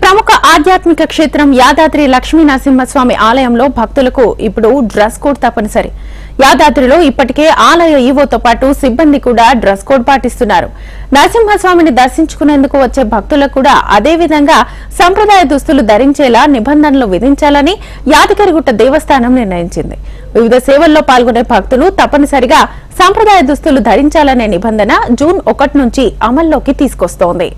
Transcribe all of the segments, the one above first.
ప్రముఖ ఆధ్యాత్మిక క్షేత్రం యాదాద్రి లక్ష్మీ నరసింహస్వామి ఆలయంలో భక్తులకు ఇప్పుడు డ్రెస్ కోడ్ తప్పనిసరి. యాదాద్రిలో ఇప్పటికే ఆలయ ఈవోతో పాటు సిబ్బంది కూడా డ్రెస్ కోడ్ పాటిస్తున్నారు. నరసింహస్వామిని దర్శించుకునేందుకు వచ్చే భక్తులకు కూడా అదే విధంగా సంప్రదాయ దుస్తులు ధరించేలా నిబంధనలు విధించాలని యాదగిరిగుట్ట దేవస్థానం నిర్ణయించింది. వివిధ సేవల్లో పాల్గొనే భక్తులు తప్పనిసరిగా సంప్రదాయ దుస్తులు ధరించాలనే నిబంధన జూన్ 1 నుంచి అమల్లోకి తీసుకొస్తోంది.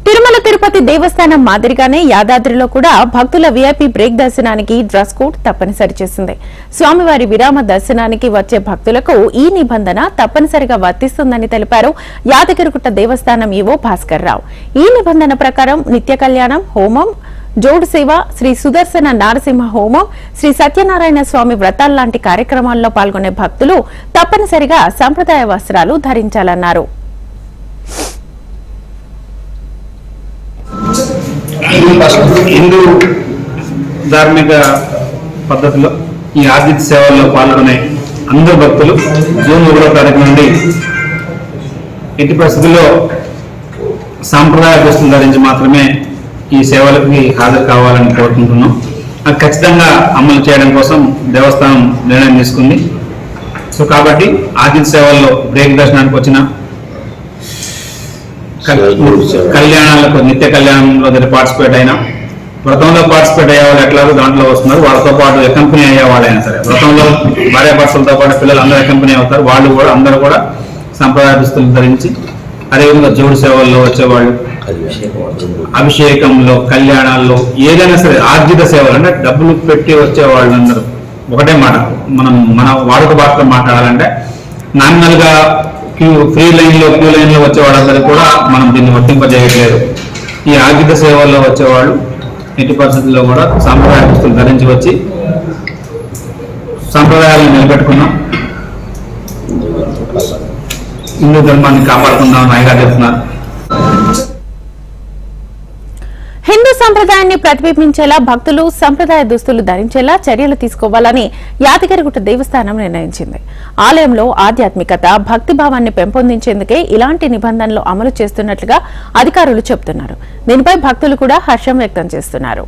తిరుమల తిరుపతి దేవస్థానం మాదిరిగానే యాదాద్రిలో కూడా భక్తుల వీఐపీ బ్రేక్ దర్శనానికి డ్రెస్ కోడ్ తప్పనిసరి చేసింది. స్వామివారి విరామ దర్శనానికి వచ్చే భక్తులకు ఈ నిబంధన తప్పనిసరిగా వర్తిస్తుందని తెలిపారు యాదగిరిగుట్ట దేవస్థానం ఈవో భాస్కర్ రావు. ఈ నిబంధన ప్రకారం నిత్య కళ్యాణం, హోమం, జోడు సేవ, శ్రీ సుదర్శన నారసింహ హోమం, శ్రీ సత్యనారాయణ స్వామి వ్రతాల్లాంటి కార్యక్రమాల్లో పాల్గొనే భక్తులు తప్పనిసరిగా సంప్రదాయ వస్త్రాలు ధరించాలన్నారు. హిందూ ధార్మిక పద్ధతిలో ఈ ఆర్జిత సేవల్లో పాల్గొనే అందరు భక్తులు జూన్ 1వ తారీఖు నుండి ఎట్టి పరిస్థితుల్లో సాంప్రదాయ దుస్తులు ధరించి మాత్రమే ఈ సేవలకి హాజరు కావాలని కోరుకుంటున్నాం. అది ఖచ్చితంగా అమలు చేయడం కోసం దేవస్థానం నిర్ణయం తీసుకుంది. సో కాబట్టి ఆర్జిత సేవల్లో బ్రేక్ దర్శనానికి వచ్చిన కళ్యాణాలకు, నిత్య కళ్యాణంలో పార్టిసిపేట్ అయినా, వ్రతంలో పార్టిసిపేట్ అయ్యే వాళ్ళు ఎట్లాగో దాంట్లో వస్తున్నారు. వాళ్ళతో పాటు కంపెనీ అయ్యే వాళ్ళైనా సరే, వ్రతంలో భార్యాభర్తలతో పాటు పిల్లలు అందరూ కంపెనీ అవుతారు. వాళ్ళు కూడా అందరూ కూడా సంప్రదాయ దుస్తులు ధరించి, అదేవిధంగా జోడు సేవల్లో వచ్చేవాళ్ళు, అభిషేకంలో, కళ్యాణాల్లో, ఏదైనా సరే ఆర్జిత సేవలు అంటే డబ్బులు పెట్టి వచ్చేవాళ్ళు అందరూ ఒకటే మాట, మన వాడుక భాషలో మాట్లాడాలంటే నామినల్ గా క్యూ లైన్లో వచ్చే వాళ్ళందరూ కూడా మనం దీన్ని వర్తింపజేయట్లేదు. ఈ ఆర్జిత సేవల్లో వచ్చేవాళ్ళు ఎట్టి పరిస్థితుల్లో కూడా సాంప్రదాయ దుస్తులు ధరించి వచ్చి సాంప్రదాయాలను నిలబెట్టుకున్నాం, హిందూ ధర్మాన్ని కాపాడుకుందామని నాయగా చెప్తున్నారు. హిందూ సంప్రదాయాన్ని ప్రతిబింబించేలా భక్తులు సంప్రదాయ దుస్తులు ధరించేలా చర్యలు తీసుకోవాలని యాదగిరిగుట్ట దేవస్థానం నిర్ణయించింది. ఆలయంలో ఆధ్యాత్మికత, భక్తిభావాన్ని పెంపొందించేందుకే ఇలాంటి నిబంధనలు అమలు చేస్తున్నట్లుగా అధికారులు చెబుతున్నారు. దీనిపై భక్తులు కూడా హర్షం వ్యక్తం చేస్తున్నారు.